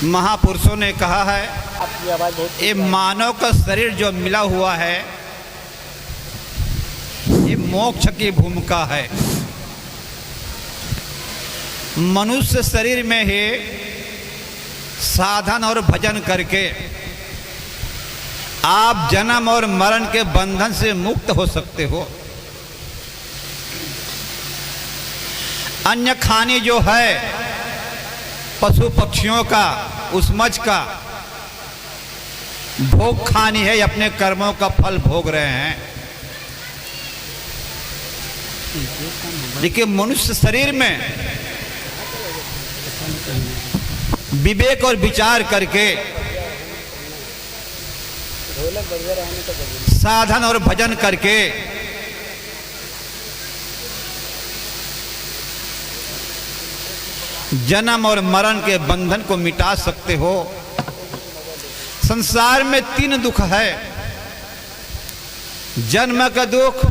महापुरुषों ने कहा है ये मानव का शरीर जो मिला हुआ है ये मोक्ष की भूमिका है। मनुष्य शरीर में ही साधन और भजन करके आप जन्म और मरण के बंधन से मुक्त हो सकते हो। अन्य खानी जो है पशु पक्षियों का उसमझ का भोग खानी है, अपने कर्मों का फल भोग रहे हैं। लेकिन मनुष्य शरीर में विवेक और विचार करके साधन और भजन करके जन्म और मरण के बंधन को मिटा सकते हो। संसार में 3 दुख है, जन्म का दुख,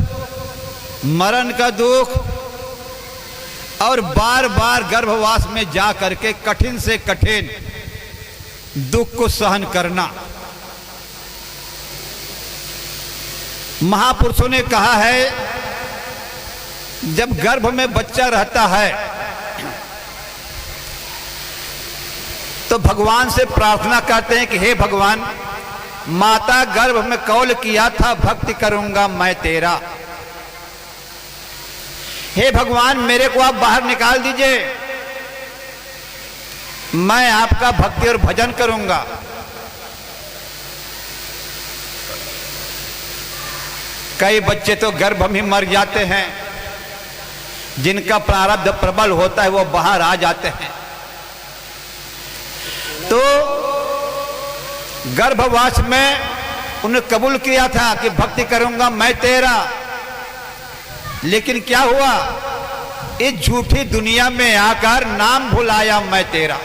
मरण का दुख और बार बार गर्भवास में जा करके कठिन से कठिन दुख को सहन करना। महापुरुषों ने कहा है जब गर्भ में बच्चा रहता है तो भगवान से प्रार्थना करते हैं कि हे भगवान, माता गर्भ में कौल किया था भक्ति करूंगा मैं तेरा। हे भगवान, मेरे को आप बाहर निकाल दीजिए, मैं आपका भक्ति और भजन करूंगा। कई बच्चे तो गर्भ में मर जाते हैं, जिनका प्रारब्ध प्रबल होता है वो बाहर आ जाते हैं। तो गर्भवास में उन्हें कबूल किया था कि भक्ति करूंगा मैं तेरा, लेकिन क्या हुआ, इस झूठी दुनिया में आकर नाम भुलाया मैं तेरा।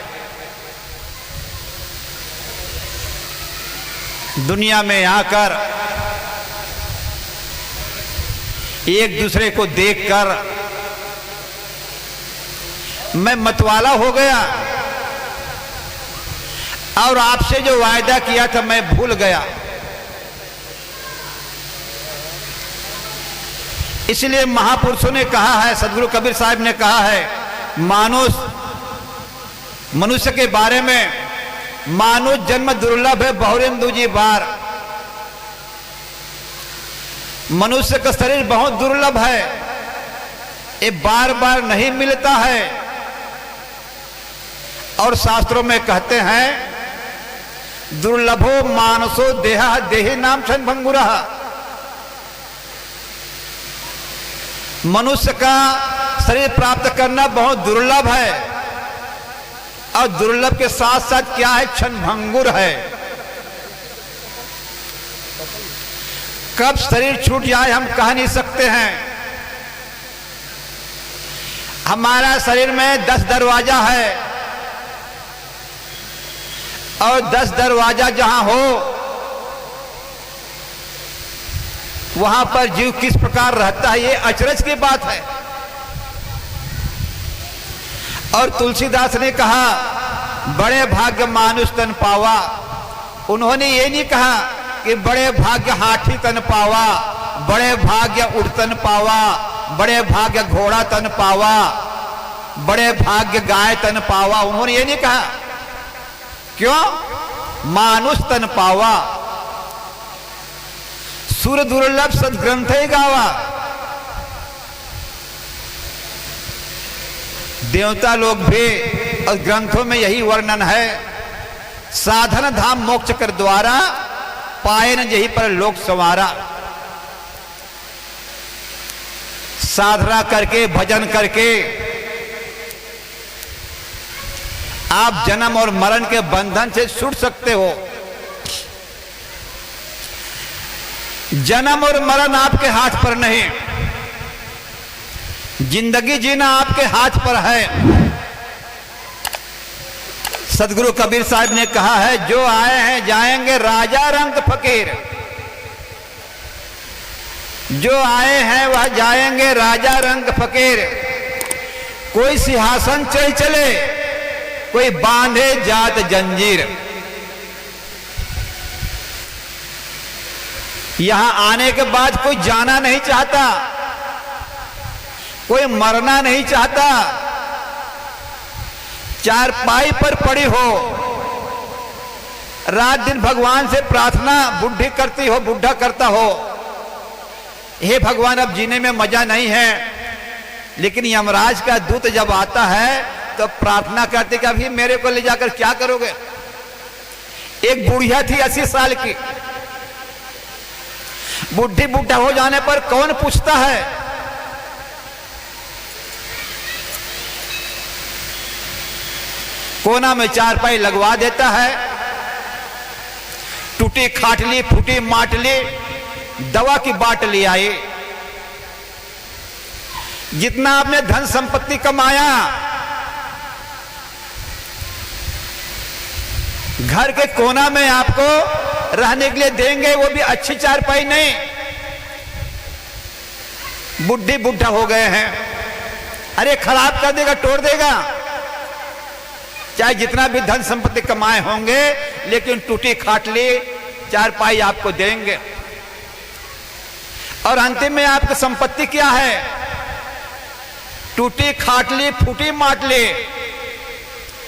दुनिया में आकर एक दूसरे को देखकर मैं मतवाला हो गया और आपसे जो वायदा किया था मैं भूल गया। इसलिए महापुरुषों ने कहा है, सदगुरु कबीर साहब ने कहा है मनुष्य के बारे में, मानुष जन्म दुर्लभ है बहुरिंदु जी बार। मनुष्य का शरीर बहुत दुर्लभ है, ये बार बार नहीं मिलता है। और शास्त्रों में कहते हैं दुर्लभो मानसो देहा देहि नाम क्षणभंगुरः। मनुष्य का शरीर प्राप्त करना बहुत दुर्लभ है, और दुर्लभ के साथ साथ क्या है, क्षणभंगुर है। कब शरीर छूट जाए हम कह नहीं सकते हैं। हमारा शरीर में 10 दरवाजा है, और 10 दरवाजा जहां हो वहां पर जीव किस प्रकार रहता है ये अचरज की बात है। और तुलसीदास ने कहा बड़े भाग्य मानुष तन पावा। उन्होंने ये नहीं कहा कि बड़े भाग्य हाथी तन पावा, बड़े भाग्य उठ तन पावा, बड़े भाग्य घोड़ा तन पावा, बड़े भाग्य गाय तन पावा। उन्होंने ये नहीं कहा, क्यों, मानुष तन पावा। सुर दुर्लभ सदग्रंथ ही गावा। देवता लोग भी और ग्रंथों में यही वर्णन है, साधन धाम मोक्ष कर द्वारा पाए न यही पर लोक संवारा। साधना करके भजन करके आप जन्म और मरण के बंधन से छूट सकते हो। जन्म और मरण आपके हाथ पर नहीं, जिंदगी जीना आपके हाथ पर है। सदगुरु कबीर साहब ने कहा है जो आए हैं जाएंगे राजा रंग फकीर। जो आए हैं वह जाएंगे राजा रंग फकीर। कोई सिंहासन चढ़ चले कोई बांधे जात जंजीर। यहां आने के बाद कोई जाना नहीं चाहता, कोई मरना नहीं चाहता। चारपाई पर पड़ी हो, रात दिन भगवान से प्रार्थना बुढ़ी करती हो, बुढ़ा करता हो, हे भगवान अब जीने में मजा नहीं है। लेकिन यमराज का दूत जब आता है तो प्रार्थना करते कि अभी मेरे को ले जाकर क्या करोगे। एक बुढ़िया थी 80 साल की, बुढ़ी बुढ़ा हो जाने पर कौन पूछता है। कोना में चारपाई लगवा देता है, टूटी खाटली फूटी माटली दवा की बाटली आई। जितना आपने धन संपत्ति कमाया, घर के कोना में आपको रहने के लिए देंगे, वो भी अच्छी चारपाई नहीं। बुढ़ी बुढ़ा हो गए हैं, अरे खराब कर देगा, तोड़ देगा। चाहे जितना भी धन संपत्ति कमाए होंगे, लेकिन टूटी खाटली चारपाई आपको देंगे। और अंतिम में आपकी संपत्ति क्या है? टूटी खाटली फूटी माटली।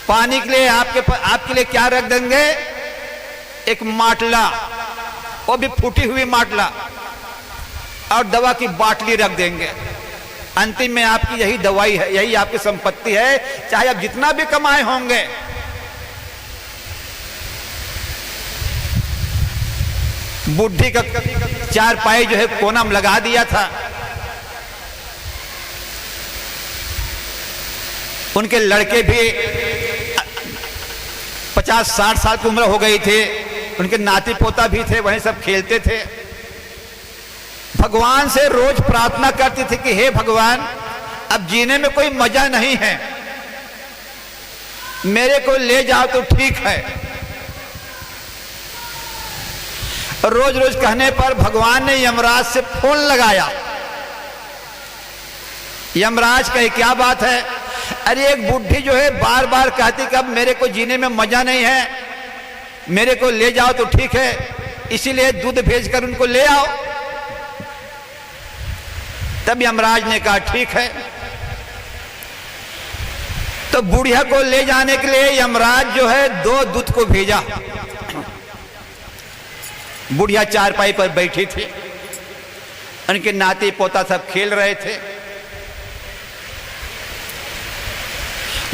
पानी के लिए आपके लिए क्या रख देंगे? एक माटला, वो भी फूटी हुई माटला, और दवा की बाटली रख देंगे। अंतिम में आपकी यही दवाई है, यही आपकी संपत्ति है, चाहे आप जितना भी कमाए होंगे। बुढ़ी का चारपाई जो है कोना में लगा दिया था। उनके लड़के भी 50-60 साल की उम्र हो गई थी, उनके नाती पोता भी थे, वहीं सब खेलते थे। भगवान से रोज प्रार्थना करती थी कि हे भगवान अब जीने में कोई मजा नहीं है, मेरे को ले जाओ तो ठीक है। रोज रोज कहने पर भगवान ने यमराज से फोन लगाया। यमराज कहे क्या बात है? अरे एक बुढ़ी जो है बार बार कहती कि अब मेरे को जीने में मजा नहीं है, मेरे को ले जाओ तो ठीक है, इसीलिए दूध भेजकर उनको ले आओ। तब यमराज ने कहा ठीक है। तो बुढ़िया को ले जाने के लिए यमराज जो है 2 दूत को भेजा। बुढ़िया चारपाई पर बैठी थी, उनके नाती पोता सब खेल रहे थे।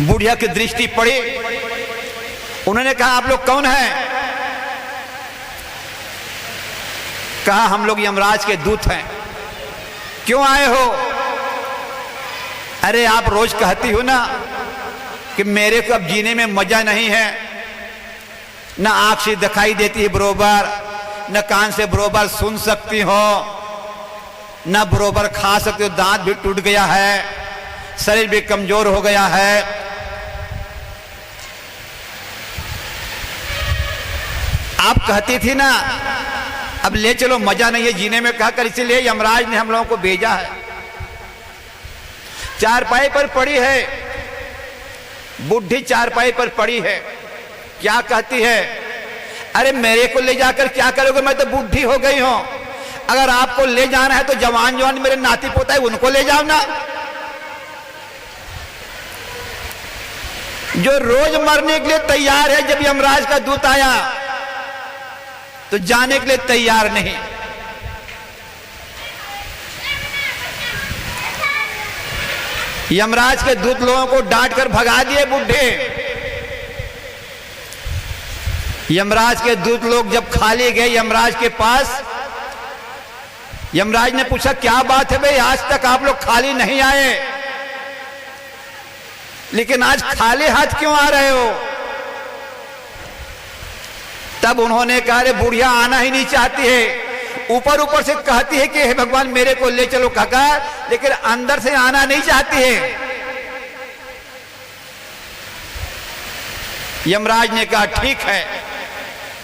बुढ़िया की दृष्टि पड़ी, उन्होंने कहा आप लोग कौन हैं? कहा हम लोग यमराज के दूत हैं। क्यों आए हो? अरे आप रोज कहती हो ना कि मेरे को अब जीने में मजा नहीं है, न आंख से दिखाई देती है बरोबर, न कान से बरोबर सुन सकती हो, न बरोबर खा सकती हो, दांत भी टूट गया है, शरीर भी कमजोर हो गया है। आप कहती थी ना अब ले चलो, मजा नहीं है जीने में, कहकर इसीलिए यमराज ने हम लोगों को भेजा है। चारपाई पर पड़ी है, बुढ़ी चारपाई पर पड़ी है, क्या कहती है? अरे मेरे को ले जाकर क्या करोगे, मैं तो बुढ़ी हो गई हूं। अगर आपको ले जाना है तो जवान जवान मेरे नाती पोता है उनको ले जाओ ना। जो रोज मरने के लिए तैयार है, जब यमराज का दूत आया तो जाने के लिए तैयार नहीं। यमराज के दूत लोगों को डांट कर भगा दिए बुढ़े। यमराज के दूत लोग जब खाली गए यमराज के पास, यमराज ने पूछा क्या बात है भाई, आज तक आप लोग खाली नहीं आए, लेकिन आज खाली हाथ क्यों आ रहे हो? तब उन्होंने कहा अरे बुढ़िया आना ही नहीं चाहती है, ऊपर ऊपर से कहती है कि हे भगवान मेरे को ले चलो काका, लेकिन अंदर से आना नहीं चाहती है। यमराज ने कहा ठीक है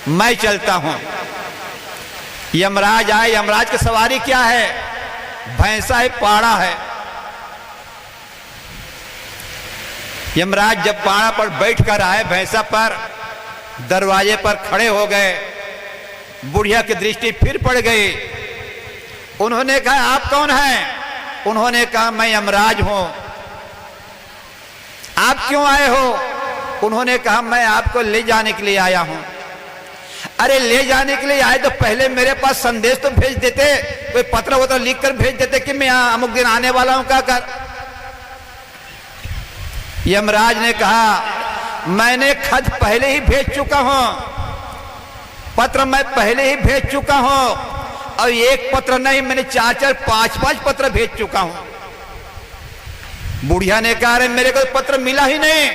मैं चलता हूं। यमराज आए। यमराज की सवारी क्या है? भैंसा है, पाड़ा है। यमराज जब पहाड़ पर बैठकर आए भैंसा पर, दरवाजे पर खड़े हो गए। बुढ़िया की दृष्टि फिर पड़ गई। उन्होंने कहा आप कौन हैं? उन्होंने कहा मैं यमराज हूं। आप क्यों आए हो? उन्होंने कहा मैं आपको ले जाने के लिए आया हूं। अरे ले जाने के लिए आए तो पहले मेरे पास संदेश तो भेज देते, कोई पत्र वत्र लिख कर भेज देते कि मैं अमुक दिन आने वाला हूं। क्या कर? यमराज ने कहा मैंने खत पहले ही भेज चुका हूं, पत्र मैं पहले ही भेज चुका हूं, और एक पत्र नहीं मैंने 4-4 5-5 पत्र भेज चुका हूं। बुढ़िया ने कहा अरे मेरे को पत्र मिला ही नहीं।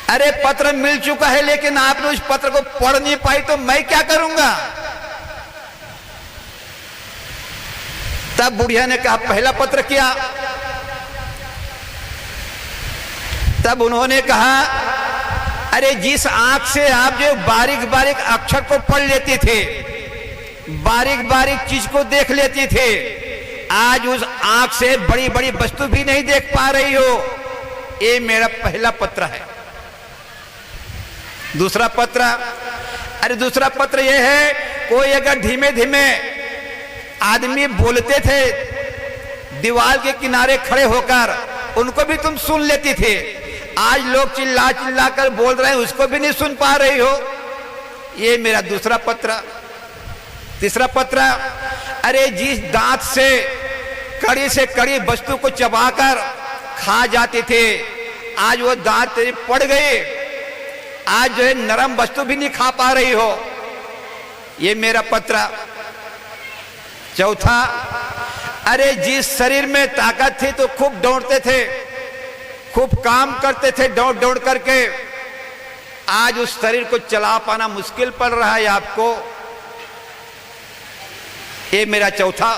अरे पत्र मिल चुका है लेकिन आपने उस पत्र को पढ़ नहीं पाई तो मैं क्या करूंगा? तब बुढ़िया ने कहा पहला पत्र क्या? तब उन्होंने कहा अरे जिस आंख से आप जो बारीक बारीक अक्षर को पढ़ लेते थे, बारीक बारीक चीज को देख लेते थे, आज उस आंख से बड़ी बड़ी वस्तु भी नहीं देख पा रही हो। ये मेरा पहला पत्र है। दूसरा पत्र, अरे दूसरा पत्र यह है कोई अगर धीमे धीमे आदमी बोलते थे दीवार के किनारे खड़े होकर, उनको भी तुम सुन लेती थे। आज लोग चिल्ला चिल्ला कर बोल रहे हैं, उसको भी नहीं सुन पा रही हो। ये मेरा दूसरा पत्र। तीसरा पत्र, अरे जिस दांत से कड़ी वस्तु को चबाकर खा जाते थे, आज वो दांत तेरे पड़ गए, आज जो है नरम वस्तु भी नहीं खा पा रही हो। ये मेरा पत्र। चौथा, अरे जिस शरीर में ताकत थी तो खूब दौड़ते थे, खूब काम करते थे दौड़ दौड़ करके, आज उस शरीर को चला पाना मुश्किल पड़ रहा है आपको। ये मेरा चौथा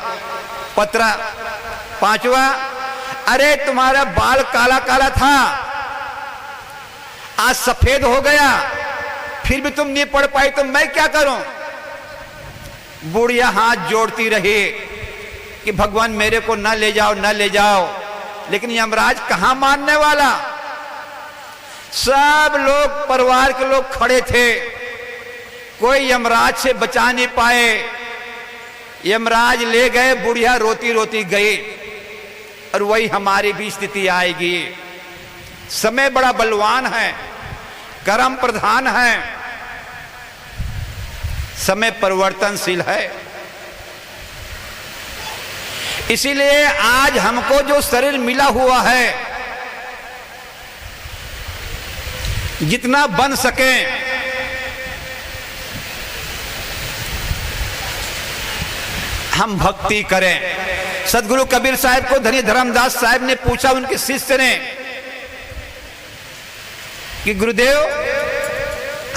पत्र। पांचवा, अरे तुम्हारा बाल काला काला था, आज सफेद हो गया, फिर भी तुम नहीं पढ़ पाई तो मैं क्या करूं? बुढ़िया हाथ जोड़ती रही कि भगवान मेरे को न ले जाओ, न ले जाओ। लेकिन यमराज कहां मानने वाला? सब लोग परिवार के लोग खड़े थे, कोई यमराज से बचा नहीं पाए। यमराज ले गए, बुढ़िया रोती रोती गई। और वही हमारी भी स्थिति आएगी। समय बड़ा बलवान है, कर्म प्रधान है, समय परिवर्तनशील है। इसीलिए आज हमको जो शरीर मिला हुआ है, जितना बन सके हम भक्ति करें। सदगुरु कबीर साहब को धनी धर्मदास साहब ने पूछा उनके शिष्य ने कि गुरुदेव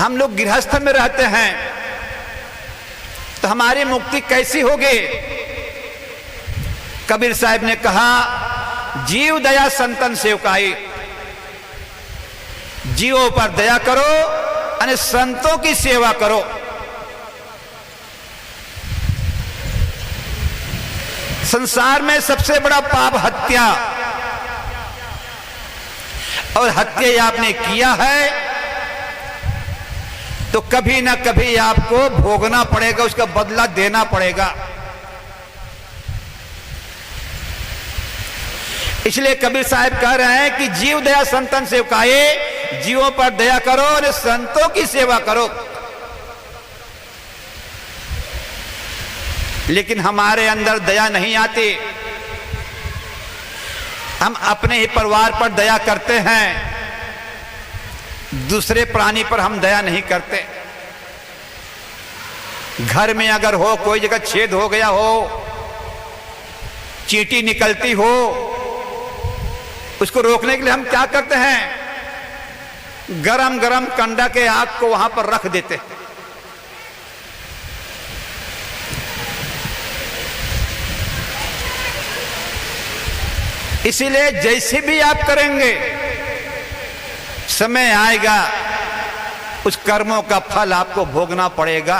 हम लोग गृहस्थ में रहते हैं तो हमारी मुक्ति कैसी होगी? कबीर साहब ने कहा जीव दया संतन सेवकाई, जीवों पर दया करो और संतों की सेवा करो। संसार में सबसे बड़ा पाप हत्या, और हत्या आपने किया है तो कभी ना कभी आपको भोगना पड़ेगा, उसका बदला देना पड़ेगा। इसलिए कबीर साहब कह रहे हैं कि जीव दया संतन सेवकाए, जीवों पर दया करो और संतों की सेवा करो। लेकिन हमारे अंदर दया नहीं आती, हम अपने ही परिवार पर दया करते हैं, दूसरे प्राणी पर हम दया नहीं करते। घर में अगर हो कोई जगह छेद हो गया हो, चींटी निकलती हो, उसको रोकने के लिए हम क्या करते हैं? गरम गरम कंडा के आग को वहां पर रख देते हैं। इसीलिए जैसे भी आप करेंगे, समय आएगा उस कर्मों का फल आपको भोगना पड़ेगा।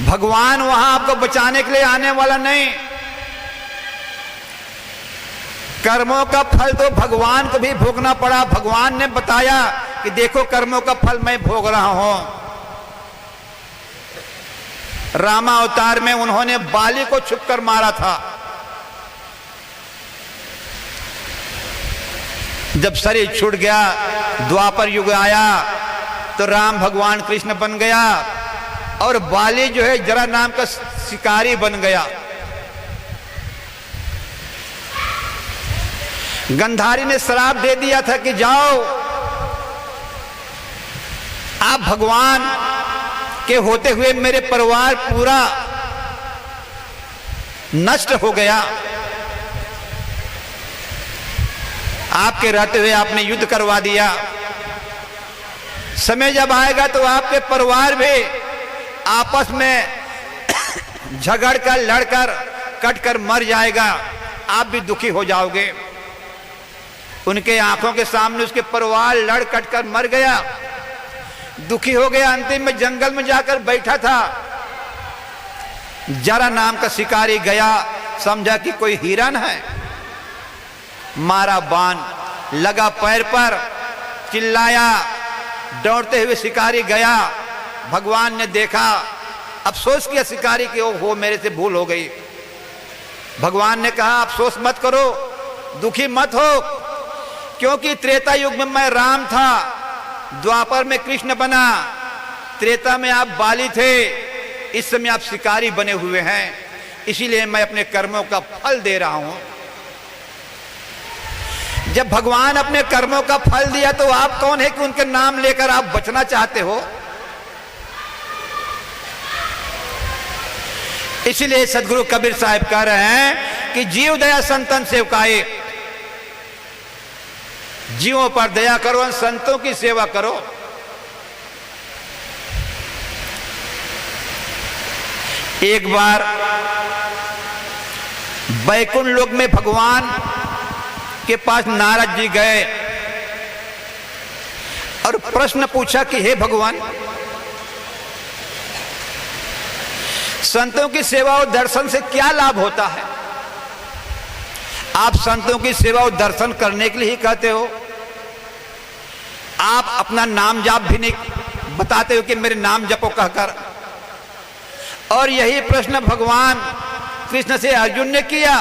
भगवान वहां आपको बचाने के लिए आने वाला नहीं। कर्मों का फल तो भगवान को भी भोगना पड़ा। भगवान ने बताया कि देखो कर्मों का फल मैं भोग रहा हूं। रामा अवतार में उन्होंने बाली को छुपकर मारा था। जब शरीर छूट गया, द्वापर युग आया तो राम भगवान कृष्ण बन गया और बाली जो है जरा नाम का शिकारी बन गया। गंधारी ने श्राप दे दिया था कि जाओ, आप भगवान के होते हुए मेरे परिवार पूरा नष्ट हो गया। आपके रहते हुए आपने युद्ध करवा दिया। समय जब आएगा तो आपके परिवार भी आपस में झगड़कर लड़कर कटकर मर जाएगा, आप भी दुखी हो जाओगे। उनके आंखों के सामने उसके परिवार लड़ कटकर मर गया, दुखी हो गया। अंतिम में जंगल में जाकर बैठा था। जरा नाम का शिकारी गया, समझा कि कोई हिरन है, मारा बाण, लगा पैर पर, चिल्लाया। दौड़ते हुए शिकारी गया। भगवान ने देखा, अफसोस किया शिकारी कि ओहो मेरे से भूल हो गई। भगवान ने कहा अफसोस मत करो, दुखी मत हो, क्योंकि त्रेता युग में मैं राम था, द्वापर में कृष्ण बना, त्रेता में आप बाली थे, इस समय आप शिकारी बने हुए हैं, इसीलिए मैं अपने कर्मों का फल दे रहा हूं। जब भगवान अपने कर्मों का फल दिया तो आप कौन है कि उनके नाम लेकर आप बचना चाहते हो? इसलिए सदगुरु कबीर साहब कह रहे हैं कि जीव दया संतन सेवकाए, जीवों पर दया करो, संतों की सेवा करो। एक बार बैकुंठ लोक में भगवान के पास नारद जी गए और प्रश्न पूछा कि हे भगवान, संतों की सेवा और दर्शन से क्या लाभ होता है? आप संतों की सेवा और दर्शन करने के लिए ही कहते हो, आप अपना नाम जाप भी नहीं बताते हो कि मेरे नाम जपो कहकर। और यही प्रश्न भगवान कृष्ण से अर्जुन ने किया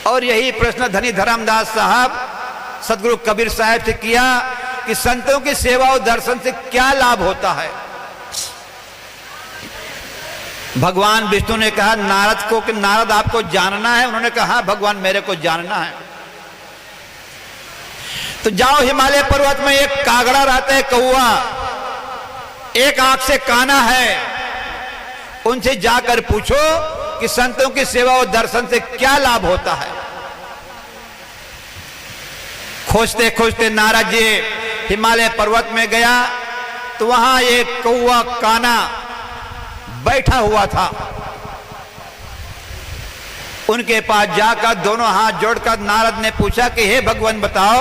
और यही प्रश्न धनी धर्मदास साहब सदगुरु कबीर साहब से किया कि संतों की सेवा और दर्शन से क्या लाभ होता है। भगवान विष्णु ने कहा नारद को कि नारद आपको जानना है? उन्होंने कहा भगवान मेरे को जानना है। तो जाओ, हिमालय पर्वत में एक कागड़ा रहता है, कौवा, एक आंख से काना है, उनसे जाकर पूछो कि संतों की सेवा और दर्शन से क्या लाभ होता है। खोजते खोजते नारद जी हिमालय पर्वत में गया तो वहां एक कौवा काना बैठा हुआ था। उनके पास जाकर दोनों हाथ जोड़कर नारद ने पूछा कि हे भगवान बताओ,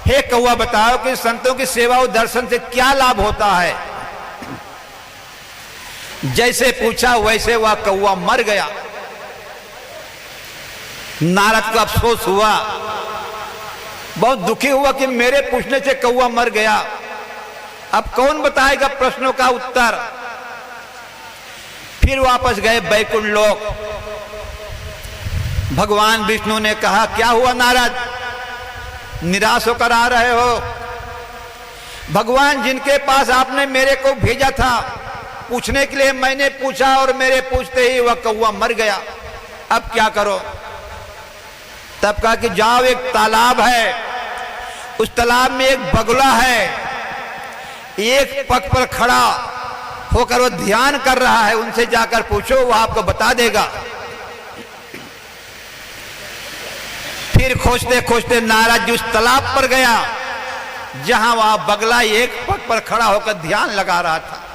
हे कौवा बताओ कि संतों की सेवा और दर्शन से क्या लाभ होता है। जैसे पूछा वैसे वह कौवा मर गया। नारद को अफसोस हुआ, बहुत दुखी हुआ कि मेरे पूछने से कौवा मर गया, अब कौन बताएगा प्रश्नों का उत्तर। फिर वापस गए बैकुंठ लोक। भगवान विष्णु ने कहा क्या हुआ नारद, निराश होकर आ रहे हो? भगवान जिनके पास आपने मेरे को भेजा था पूछने के लिए, मैंने पूछा और मेरे पूछते ही वह कौवा मर गया, अब क्या करो? तब कहा कि जाओ, एक तालाब है, उस तालाब में एक बगुला है, एक पग पर खड़ा होकर वो ध्यान कर रहा है, उनसे जाकर पूछो, वो आपको बता देगा। फिर खोजते खोजते नारद जी उस तालाब पर गया जहां वह बगला एक पग पर खड़ा होकर ध्यान लगा रहा था।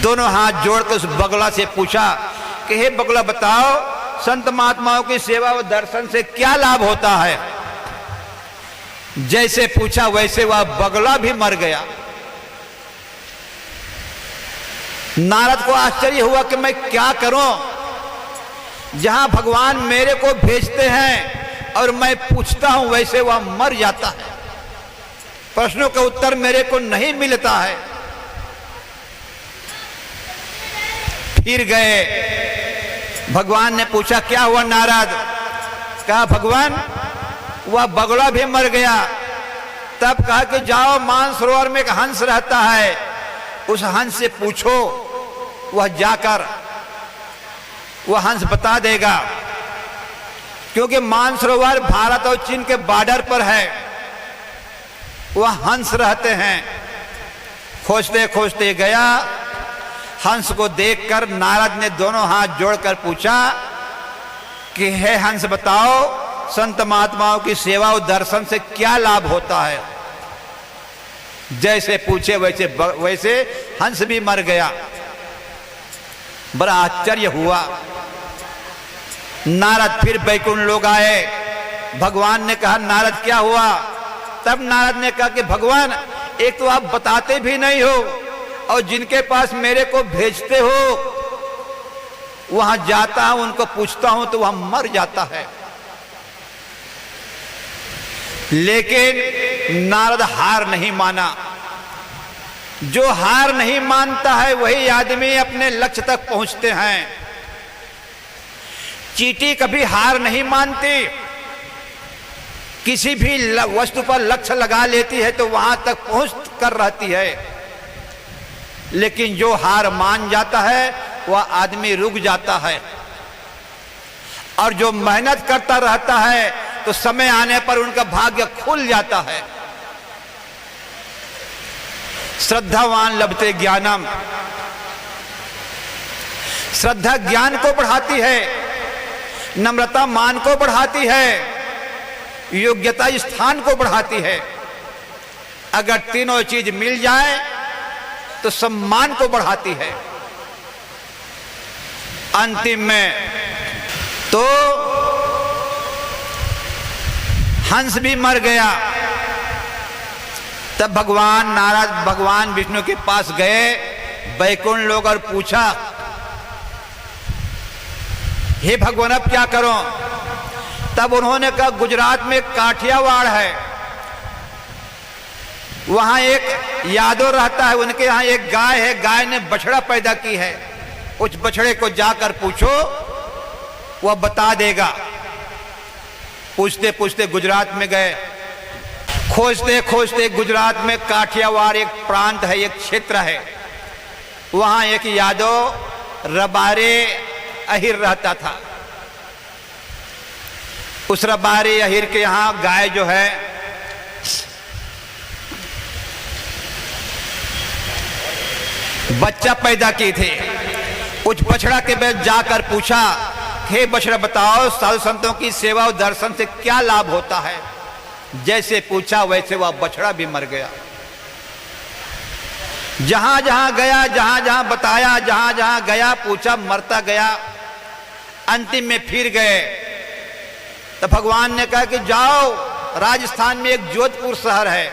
दोनों हाथ जोड़कर उस बगला से पूछा कि हे बगला बताओ, संत महात्माओं की सेवा और दर्शन से क्या लाभ होता है? जैसे पूछा वैसे वह बगला भी मर गया। नारद को आश्चर्य हुआ कि मैं क्या करूं, जहां भगवान मेरे को भेजते हैं और मैं पूछता हूं वैसे वह मर जाता है, प्रश्नों का उत्तर मेरे को नहीं मिलता है। फिर गए, भगवान ने पूछा क्या हुआ नारद? कहा भगवान वह बगुला भी मर गया। तब कहा कि जाओ मानसरोवर में एक हंस रहता है, उस हंस से पूछो, वह जाकर वह हंस बता देगा, क्योंकि मानसरोवर भारत और चीन के बॉर्डर पर है, वह हंस रहते हैं। खोजते खोजते गया, हंस को देखकर नारद ने दोनों हाथ जोड़कर पूछा कि हे हंस बताओ, संत महात्माओं की सेवा और दर्शन से क्या लाभ होता है? जैसे पूछे वैसे हंस भी मर गया। बड़ा आश्चर्य हुआ। नारद फिर बैकुंठ लोग आए, भगवान ने कहा नारद क्या हुआ? तब नारद ने कहा कि भगवान एक तो आप बताते भी नहीं हो, और जिनके पास मेरे को भेजते हो वहां जाता हूं, उनको पूछता हूं तो वह मर जाता है। लेकिन नारद हार नहीं माना। जो हार नहीं मानता है वही आदमी अपने लक्ष्य तक पहुंचते हैं। चींटी कभी हार नहीं मानती, किसी भी वस्तु पर लक्ष्य लगा लेती है तो वहां तक पहुंच कर रहती है। लेकिन जो हार मान जाता है वह आदमी रुक जाता है, और जो मेहनत करता रहता है तो समय आने पर उनका भाग्य खुल जाता है। श्रद्धावान लभते ज्ञानम, श्रद्धा ज्ञान को बढ़ाती है, नम्रता मान को बढ़ाती है, योग्यता स्थान को बढ़ाती है। अगर तीनों चीज मिल जाए तो सम्मान को बढ़ाती है। अंतिम में तो हंस भी मर गया। तब भगवान नारद भगवान विष्णु के पास गए बैकुंठ लोग और पूछा हे भगवान अब क्या करो? तब उन्होंने कहा गुजरात में काठियावाड़ है, वहां एक यादव रहता है, उनके यहां एक गाय है, गाय ने बछड़ा पैदा की है, उस बछड़े को जाकर पूछो वह बता देगा। पूछते पूछते गुजरात में गए, खोजते खोजते गुजरात में काठियावाड़ एक प्रांत है, एक क्षेत्र है, वहां एक यादव रबारे अहिर रहता था। उस रबारे अहिर के यहां गाय जो है बच्चा पैदा की थी। उस बछड़ा के पास जाकर पूछा हे बछड़ा बताओ साधु संतों की सेवा और दर्शन से क्या लाभ होता है? जैसे पूछा वैसे वह बछड़ा भी मर गया। जहां जहां गया, जहां जहां बताया, जहां जहां गया पूछा, मरता गया। अंतिम में फिर गए तो भगवान ने कहा कि जाओ राजस्थान में एक जोधपुर शहर है,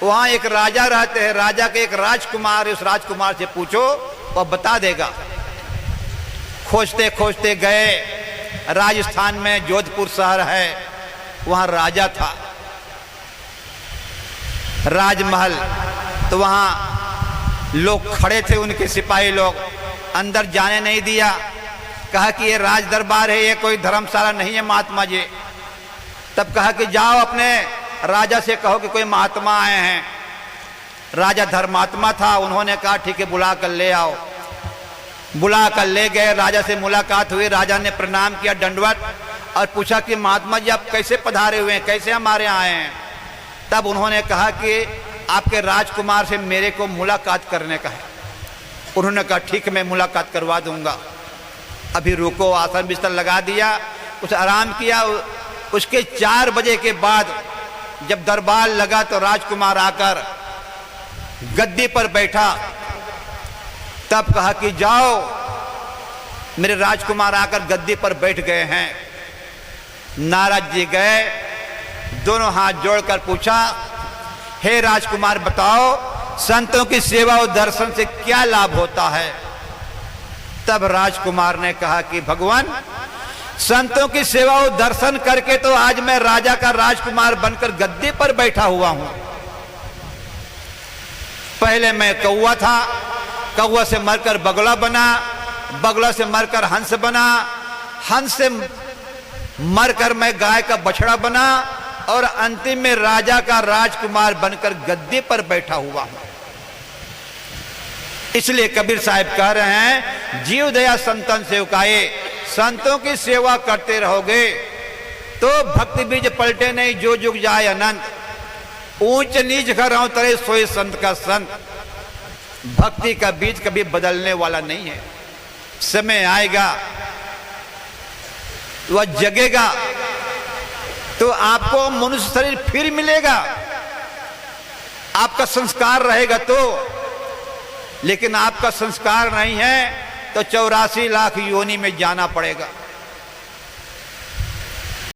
वहां एक राजा रहते हैं, राजा के एक राजकुमार है, उस राजकुमार से पूछो वह बता देगा। खोजते खोजते गए, राजस्थान में जोधपुर शहर है, वहां राजा था, राजमहल। तो वहां लोग खड़े थे, उनके सिपाही लोग, अंदर जाने नहीं दिया। कहा कि ये राज दरबार है, ये कोई धर्मशाला नहीं है महात्मा जी। तब कहा कि जाओ अपने राजा से कहो कि कोई महात्मा आए हैं। राजा धर्मात्मा था, उन्होंने कहा ठीक है बुला कर ले आओ। बुला कर ले गए, राजा से मुलाकात हुई, राजा ने प्रणाम किया दंडवत और पूछा कि महात्मा जी आप कैसे पधारे हुए हैं, कैसे हमारे यहाँ आए हैं? तब उन्होंने कहा कि आपके राजकुमार से मेरे को मुलाकात करने का है। उन्होंने कहा ठीक मैं मुलाकात करवा दूंगा, अभी रुको। आसन बिस्तर लगा दिया, कुछ आराम किया। उसके 4 बजे के बाद जब दरबार लगा तो राजकुमार आकर गद्दी पर बैठा। तब कहा कि जाओ, मेरे राजकुमार आकर गद्दी पर बैठ गए हैं। नारद जी गए, दोनों हाथ जोड़कर पूछा हे राजकुमार बताओ संतों की सेवा और दर्शन से क्या लाभ होता है? तब राजकुमार ने कहा कि भगवान, संतों की सेवा और दर्शन करके तो आज मैं राजा का राजकुमार बनकर गद्दी पर बैठा हुआ हूं। पहले मैं कौवा था, कौवा से मरकर बगुला बना, बगुला से मरकर हंस बना, हंस से मरकर मैं गाय का बछड़ा बना और अंतिम में राजा का राजकुमार बनकर गद्दी पर बैठा हुआ हूं। इसलिए कबीर साहब कह रहे हैं, जीव दया संतन सेवकाए, संतों की सेवा करते रहोगे तो भक्ति बीज पलटे नहीं, जो जुग जाए अनंत। ऊंच नीच कर तरे सोए संत का संत। भक्ति का बीज कभी बदलने वाला नहीं है। समय आएगा, वह जगेगा तो आपको मनुष्य शरीर फिर मिलेगा, आपका संस्कार रहेगा तो। लेकिन आपका संस्कार नहीं है तो 84 लाख योनि में जाना पड़ेगा।